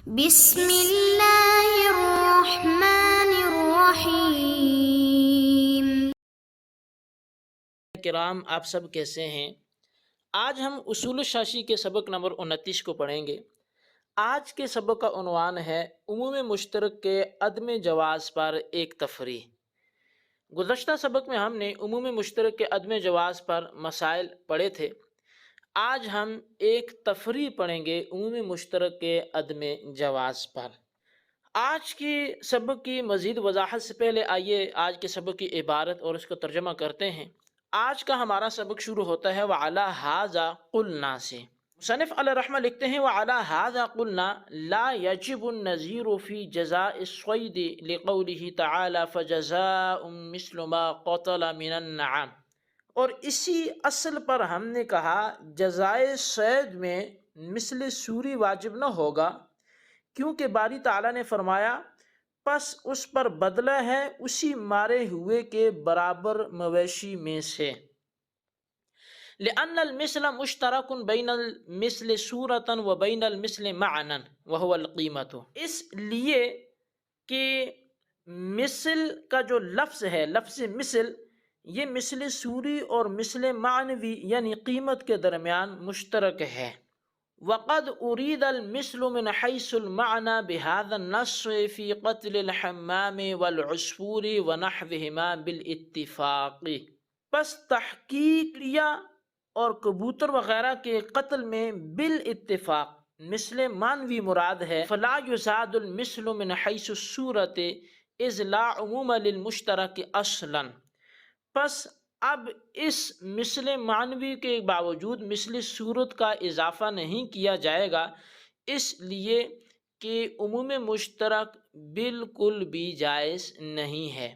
بسم اللہ الرحمن الرحیم۔ کرام، آپ سب کیسے ہیں؟ آج ہم اصول شاشی کے سبق نمبر 29 کو پڑھیں گے۔ آج کے سبق کا عنوان ہے عموم مشترک کے عدم جواز پر ایک تفریح۔ گزشتہ سبق میں ہم نے عموم مشترک کے عدم جواز پر مسائل پڑھے تھے۔ آج ہم ایک تفریح پڑھیں گے عموم مشترک کے عدم جواز پر۔ آج کی سبق کی مزید وضاحت سے پہلے آئیے آج کے سبق کی عبارت اور اس کو ترجمہ کرتے ہیں۔ آج کا ہمارا سبق شروع ہوتا ہے وَعَلَى هَذَا قُلْنَا سے۔ مصنف علیہ رحمہ لکھتے ہیں وَعَلَى هَذَا قُلْنَا لَا يَجِبُ النَّظِيرُ فِي جَزَاءِ الصَّيْدِ لِقَوْلِهِ تَعَالَى فَجَزَاءٌ مِثْلُ مَا قَتَلَ مِنَ النَّعَامِ۔ اور اسی اصل پر ہم نے کہا جزائے صید میں مثل سوری واجب نہ ہوگا، کیونکہ باری تعالیٰ نے فرمایا پس اس پر بدلہ ہے اسی مارے ہوئے کے برابر مویشی میں سے۔ لأن المثل مشترک بین المثل صورتا و بین المثل معنا وهو القیمت، اس لیے کہ مثل کا جو لفظ ہے، لفظ مثل، یہ مثل صوری اور مثل معنوی یعنی قیمت کے درمیان مشترک ہے۔ وقد اريد المثل من حيث المعنى بهذا النص في قتل الحمام والعصفور ونحوهما بالاتفاق، پس تحقیق لیا اور کبوتر وغیرہ کے قتل میں بالاتفاق مثل معنوی مراد ہے۔ فلا يزاد المثل من حيث الصورة اذ لا عموم للمشترک اصلا، پس اب اس مثل معنوی کے باوجود مثل صورت کا اضافہ نہیں کیا جائے گا، اس لیے کہ عموم مشترک بالکل بھی جائز نہیں ہے۔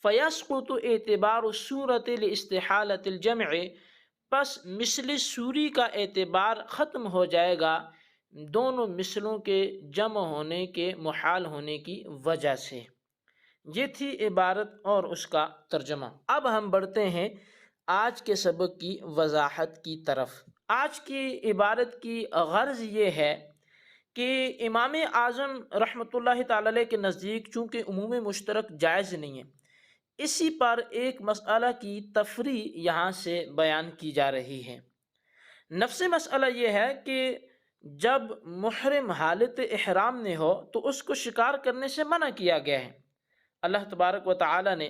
فَيَسْقُطُ اعتبار الصورت لاستحالة الجمع، پس مثل سوری کا اعتبار ختم ہو جائے گا دونوں مثلوں کے جمع ہونے کے محال ہونے کی وجہ سے۔ یہ تھی عبارت اور اس کا ترجمہ۔ اب ہم بڑھتے ہیں آج کے سبق کی وضاحت کی طرف۔ آج کی عبارت کی غرض یہ ہے کہ امام اعظم رحمۃ اللہ تعالی علیہ کے نزدیک چونکہ عموم مشترک جائز نہیں ہے، اسی پر ایک مسئلہ کی تفریح یہاں سے بیان کی جا رہی ہے۔ نفس مسئلہ یہ ہے کہ جب محرم حالت احرام میں ہو تو اس کو شکار کرنے سے منع کیا گیا ہے۔ اللہ تبارک و تعالی نے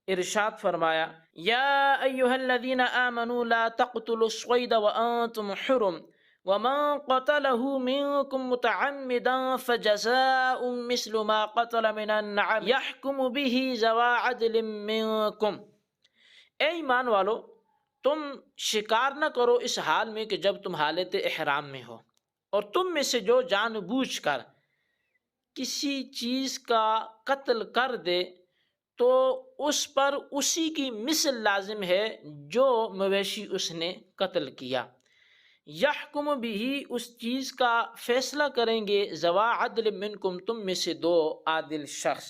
ارشاد فرمایا یا ایھا الذین آمنوا لا تقتلوا الصید وانتم حرم ومن قتله منکم متعمدا فجزاء مثل ما قتل من النعم یحکم به ذوی عدل منکم۔ اے ایمان والو، تم شکار نہ کرو اس حال میں کہ جب تم حالت احرام میں ہو، اور تم میں سے جو جان بوجھ کر کسی چیز کا قتل کر دے تو اس پر اسی کی مثل لازم ہے جو مویشی اس نے قتل کیا۔ یحکم بھی، اس چیز کا فیصلہ کریں گے ذوا عدل منکم، تم میں سے دو عادل شخص۔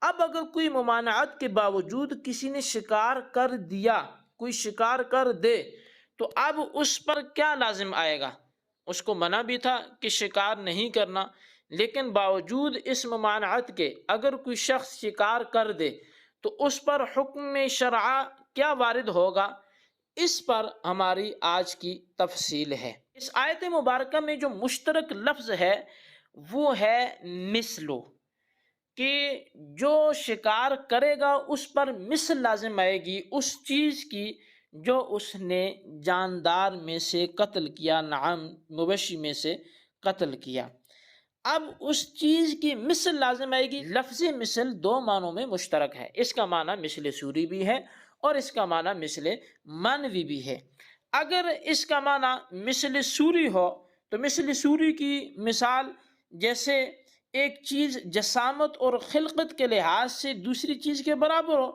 اب اگر کوئی ممانعت کے باوجود کسی نے شکار کر دیا، کوئی شکار کر دے، تو اب اس پر کیا لازم آئے گا؟ اس کو منع بھی تھا کہ شکار نہیں کرنا، لیکن باوجود اس ممانعت کے اگر کوئی شخص شکار کر دے تو اس پر حکم شرعہ کیا وارد ہوگا، اس پر ہماری آج کی تفصیل ہے۔ اس آیت مبارکہ میں جو مشترک لفظ ہے وہ ہے مثلو، کہ جو شکار کرے گا اس پر مثل لازم آئے گی اس چیز کی جو اس نے جاندار میں سے قتل کیا، نعام مویشی میں سے قتل کیا۔ اب اس چیز کی مثل لازم آئے گی۔ لفظ مثل دو معنوں میں مشترک ہے، اس کا معنی مثل سوری بھی ہے اور اس کا معنی مثل معنوی بھی ہے۔ اگر اس کا معنی مثل سوری ہو تو مثل سوری کی مثال جیسے ایک چیز جسامت اور خلقت کے لحاظ سے دوسری چیز کے برابر ہو،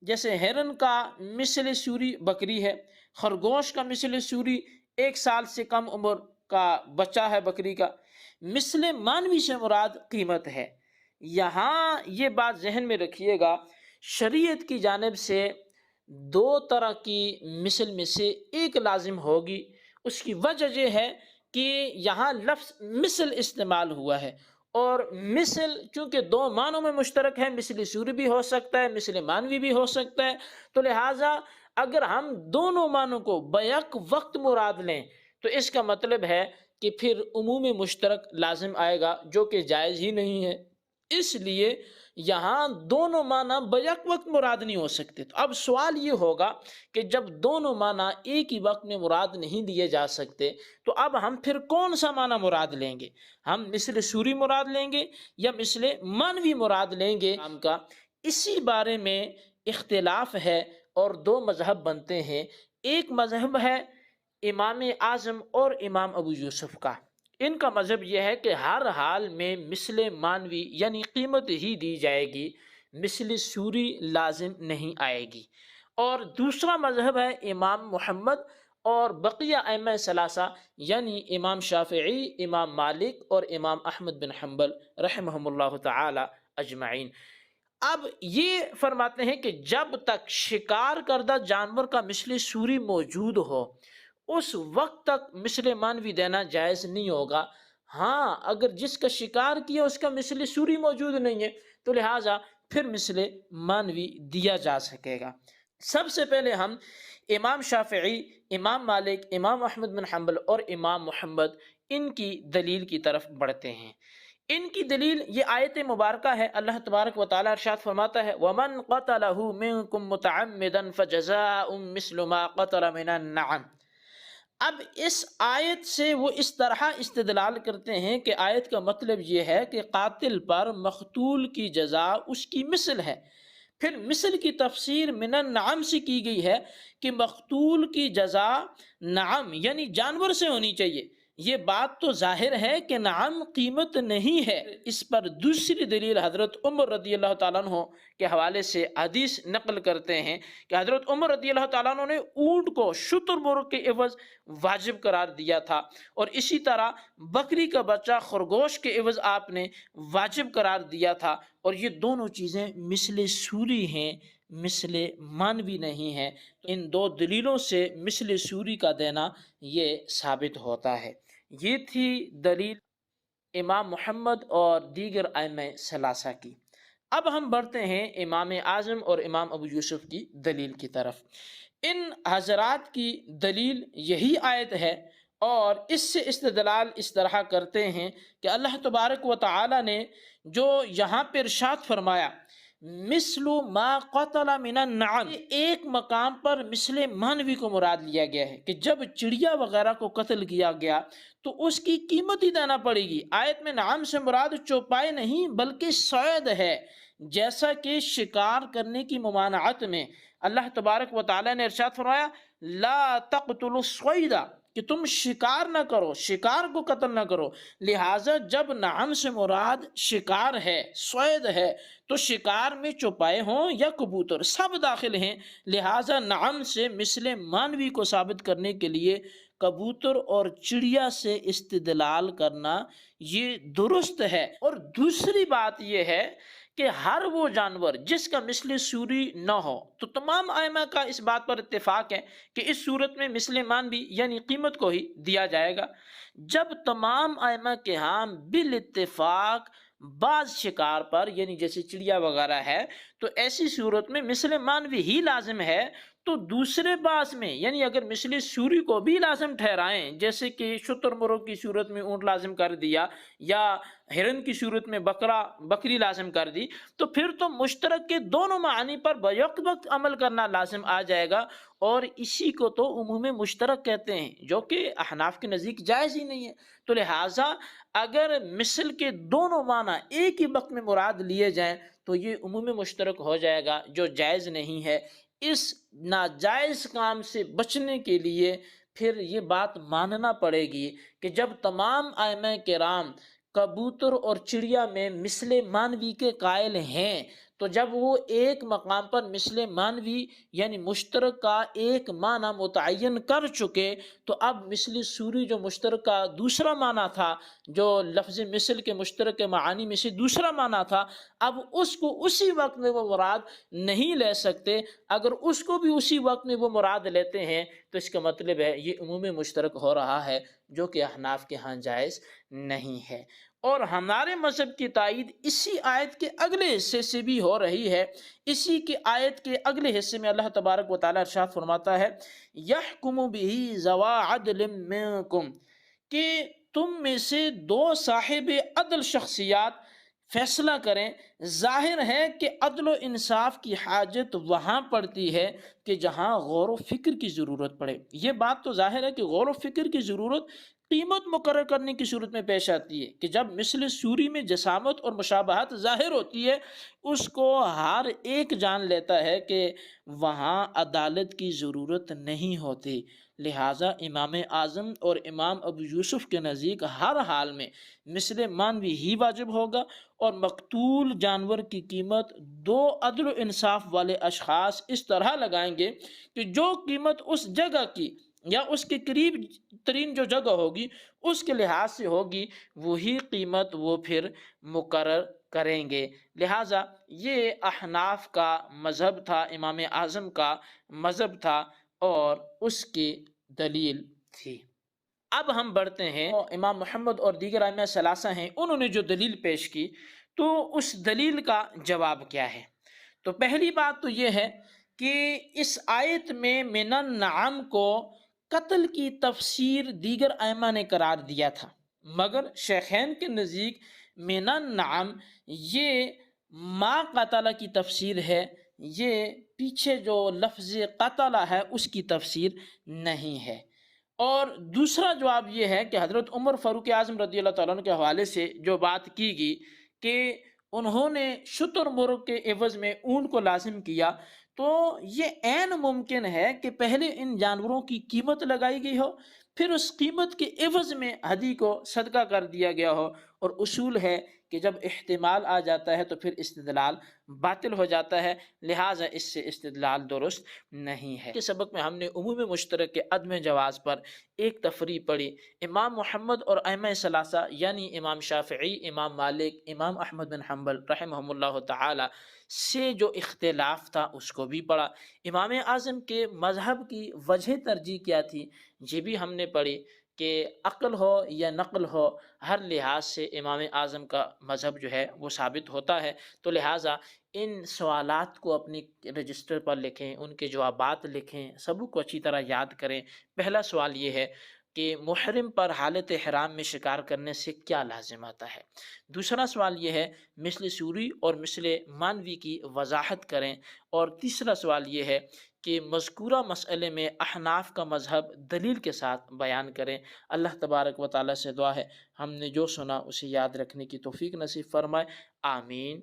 جیسے ہرن کا مثل سوری بکری ہے، خرگوش کا مثل سوری 1 سال سے کم عمر کا بچہ ہے بکری کا۔ مثل معنوی سے مراد قیمت ہے۔ یہاں یہ بات ذہن میں رکھیے گا، شریعت کی جانب سے 2 طرح کی مثل میں سے ایک لازم ہوگی۔ اس کی وجہ یہ ہے کہ یہاں لفظ مثل استعمال ہوا ہے، اور مثل چونکہ دو معنوں میں مشترک ہے، مثل سوری بھی ہو سکتا ہے، مثل مانوی بھی ہو سکتا ہے، تو لہٰذا اگر ہم دونوں معنوں کو بیک وقت مراد لیں تو اس کا مطلب ہے کہ پھر عموم مشترک لازم آئے گا، جو کہ جائز ہی نہیں ہے۔ اس لیے یہاں دونوں معنی بیک وقت مراد نہیں ہو سکتے۔ تو اب سوال یہ ہوگا کہ جب دونوں معنی ایک ہی وقت میں مراد نہیں لیے جا سکتے تو اب ہم پھر کون سا معنی مراد لیں گے؟ ہم مثل سوری مراد لیں گے یا مثل مانوی مراد لیں گے؟ ہم کا اسی بارے میں اختلاف ہے اور دو مذہب بنتے ہیں۔ ایک مذہب ہے امام اعظم اور امام ابو یوسف کا۔ ان کا مذہب یہ ہے کہ ہر حال میں مثل مانوی یعنی قیمت ہی دی جائے گی، مثل سوری لازم نہیں آئے گی۔ اور دوسرا مذہب ہے امام محمد اور بقیہ ائمہ ثلاثہ یعنی امام شافعی، امام مالک اور امام احمد بن حنبل رحمہم اللہ تعالی اجمعین۔ اب یہ فرماتے ہیں کہ جب تک شکار کردہ جانور کا مثل سوری موجود ہو اس وقت تک مثل مانوی دینا جائز نہیں ہوگا۔ ہاں اگر جس کا شکار کیا اس کا مثل سوری موجود نہیں ہے تو لہٰذا پھر مثل مانوی دیا جا سکے گا۔ سب سے پہلے ہم امام شافعی، امام مالک، امام احمد بن حنبل اور امام محمد ان کی دلیل کی طرف بڑھتے ہیں۔ ان کی دلیل یہ آیت مبارکہ ہے۔ اللہ تبارک و تعالی ارشاد فرماتا ہے وَمَنْ قَتَلَهُ مِنْكُمْ مُتَعَمِّدًا فَجَزَاءٌ مِثْلُ مَا قَتَلَ مِنَ النَّعَمِ۔ اب اس آیت سے وہ اس طرح استدلال کرتے ہیں کہ آیت کا مطلب یہ ہے کہ قاتل پر مقتول کی جزا اس کی مثل ہے۔ پھر مثل کی تفسیر من النعم سے کی گئی ہے کہ مقتول کی جزا نعم یعنی جانور سے ہونی چاہیے۔ یہ بات تو ظاہر ہے کہ نعم قیمت نہیں ہے۔ اس پر دوسری دلیل حضرت عمر رضی اللہ تعالیٰ عنہ کے حوالے سے حدیث نقل کرتے ہیں کہ حضرت عمر رضی اللہ تعالیٰ عنہ نے اونٹ کو شتر مرغ کے عوض واجب قرار دیا تھا، اور اسی طرح بکری کا بچہ خرگوش کے عوض آپ نے واجب قرار دیا تھا، اور یہ دونوں چیزیں مثل سوری ہیں، مثل مانوی نہیں ہے۔ ان دو دلیلوں سے مثل سوری کا دینا یہ ثابت ہوتا ہے۔ یہ تھی دلیل امام محمد اور دیگر ائمہ ثلاثہ کی۔ اب ہم بڑھتے ہیں امام اعظم اور امام ابو یوسف کی دلیل کی طرف۔ ان حضرات کی دلیل یہی آیت ہے، اور اس سے استدلال اس طرح کرتے ہیں کہ اللہ تبارک و تعالی نے جو یہاں پہ ارشاد فرمایا مثل ما قتل من النعم، ایک مقام پر مثل مانوی کو مراد لیا گیا ہے کہ جب چڑیا وغیرہ کو قتل کیا گیا تو اس کی قیمت ہی دینا پڑے گی۔ آیت میں نعم سے مراد چوپائے نہیں بلکہ صید ہے، جیسا کہ شکار کرنے کی ممانعت میں اللہ تبارک و تعالی نے ارشاد فرمایا لا تقتلوا الصید، کہ تم شکار نہ کرو، شکار کو قتل نہ کرو۔ لہٰذا جب نعم سے مراد شکار ہے، صید ہے، تو شکار میں چوپائے ہوں یا کبوتر سب داخل ہیں۔ لہٰذا نعم سے مثل مانوی کو ثابت کرنے کے لیے کبوتر اور چڑیا سے استدلال کرنا یہ درست ہے۔ اور دوسری بات یہ ہے کہ ہر وہ جانور جس کا مثل سوری نہ ہو، تو تمام ائمہ کا اس بات پر اتفاق ہے کہ اس صورت میں مثل مانوی یعنی قیمت کو ہی دیا جائے گا۔ جب تمام ائمہ کے ہاں بالاتفاق بعض شکار پر یعنی جیسے چڑیا وغیرہ ہے تو ایسی صورت میں مثل مانوی ہی لازم ہے، تو دوسرے باس میں یعنی اگر مثل سوری کو بھی لازم ٹھہرائیں، جیسے کہ شتر مرغ کی صورت میں اونٹ لازم کر دیا یا ہرن کی صورت میں بکری لازم کر دی، تو پھر تو مشترک کے دونوں معانی پر بیک وقت عمل کرنا لازم آ جائے گا، اور اسی کو تو عموم مشترک کہتے ہیں، جو کہ احناف کے نزدیک جائز ہی نہیں ہے۔ تو لہٰذا اگر مثل کے دونوں معنی ایک ہی وقت میں مراد لیے جائیں تو یہ عموم مشترک ہو جائے گا، جو جائز نہیں ہے۔ اس ناجائز کام سے بچنے کے لیے پھر یہ بات ماننا پڑے گی کہ جب تمام ائمہ کرام کبوتر اور چڑیا میں مثل مانوی کے قائل ہیں تو جب وہ ایک مقام پر مثل مانوی یعنی مشترک کا ایک معنی متعین کر چکے تو اب مثل سوری جو مشترک کا دوسرا معنی تھا، جو لفظ مثل کے مشترک کے معانی میں سے دوسرا معنی تھا، اب اس کو اسی وقت میں وہ مراد نہیں لے سکتے۔ اگر اس کو بھی اسی وقت میں وہ مراد لیتے ہیں تو اس کا مطلب ہے یہ عموم مشترک ہو رہا ہے، جو کہ احناف کے ہاں جائز نہیں ہے۔ اور ہمارے مذہب کی تائید اسی آیت کے اگلے حصے سے بھی ہو رہی ہے۔ اسی کی آیت کے اگلے حصے میں اللہ تبارک و تعالی ارشاد فرماتا ہے یحکم بہ ذوا عدل منکم، کہ تم میں سے دو صاحب عدل شخصیات فیصلہ کریں۔ ظاہر ہے کہ عدل و انصاف کی حاجت وہاں پڑتی ہے کہ جہاں غور و فکر کی ضرورت پڑے۔ یہ بات تو ظاہر ہے کہ غور و فکر کی ضرورت قیمت مقرر کرنے کی صورت میں پیش آتی ہے، کہ جب مثل سوری میں جسامت اور مشابہت ظاہر ہوتی ہے، اس کو ہر ایک جان لیتا ہے کہ وہاں عدالت کی ضرورت نہیں ہوتی۔ لہٰذا امام اعظم اور امام ابو یوسف کے نزدیک ہر حال میں مثل مانوی ہی واجب ہوگا، اور مقتول جانور کی قیمت دو عدل و انصاف والے اشخاص اس طرح لگائیں گے کہ جو قیمت اس جگہ کی یا اس کے قریب ترین جو جگہ ہوگی اس کے لحاظ سے ہوگی، وہی قیمت وہ پھر مقرر کریں گے۔ لہٰذا یہ احناف کا مذہب تھا، امام اعظم کا مذہب تھا اور اس کی دلیل تھی۔ اب ہم بڑھتے ہیں، امام محمد اور دیگر ائمہ ثلاثہ ہیں، انہوں نے جو دلیل پیش کی تو اس دلیل کا جواب کیا ہے؟ تو پہلی بات تو یہ ہے کہ اس آیت میں من النعم کو قتل کی تفسیر دیگر ائمہ نے قرار دیا تھا، مگر شیخین کے نزدیک من النعم یہ ما قتل کی تفسیر ہے، یہ پیچھے جو لفظ قتل ہے اس کی تفسیر نہیں ہے۔ اور دوسرا جواب یہ ہے کہ حضرت عمر فاروق اعظم رضی اللہ تعالیٰ عنہ کے حوالے سے جو بات کی گئی کہ انہوں نے شتر مرغ کے عوض میں اونٹ کو لازم کیا، تو یہ عین ممکن ہے کہ پہلے ان جانوروں کی قیمت لگائی گئی ہو، پھر اس قیمت کے عوض میں ہدی کو صدقہ کر دیا گیا ہو، اور اصول ہے کہ جب احتمال آ جاتا ہے تو پھر استدلال باطل ہو جاتا ہے، لہٰذا اس سے استدلال درست نہیں ہے۔ کے سبق میں ہم نے عموم مشترک کے عدم جواز پر ایک تفریع پڑھی۔ امام محمد اور ائمہ ثلاثہ یعنی امام شافعی، امام مالک، امام احمد بن حنبل رحمہم اللہ تعالی سے جو اختلاف تھا اس کو بھی پڑھا۔ امام اعظم کے مذہب کی وجہ ترجیح کیا تھی یہ بھی ہم نے پڑھی، کہ عقل ہو یا نقل ہو ہر لحاظ سے امام اعظم کا مذہب جو ہے وہ ثابت ہوتا ہے۔ تو لہٰذا ان سوالات کو اپنی رجسٹر پر لکھیں، ان کے جوابات لکھیں، سبق کو اچھی طرح یاد کریں۔ پہلا سوال یہ ہے کہ محرم پر حالت احرام میں شکار کرنے سے کیا لازم آتا ہے؟ دوسرا سوال یہ ہے مثل سوری اور مثل مانوی کی وضاحت کریں، اور تیسرا سوال یہ ہے کہ مذکورہ مسئلے میں احناف کا مذہب دلیل کے ساتھ بیان کریں۔ اللہ تبارک و تعالیٰ سے دعا ہے ہم نے جو سنا اسے یاد رکھنے کی توفیق نصیب فرمائے، آمین۔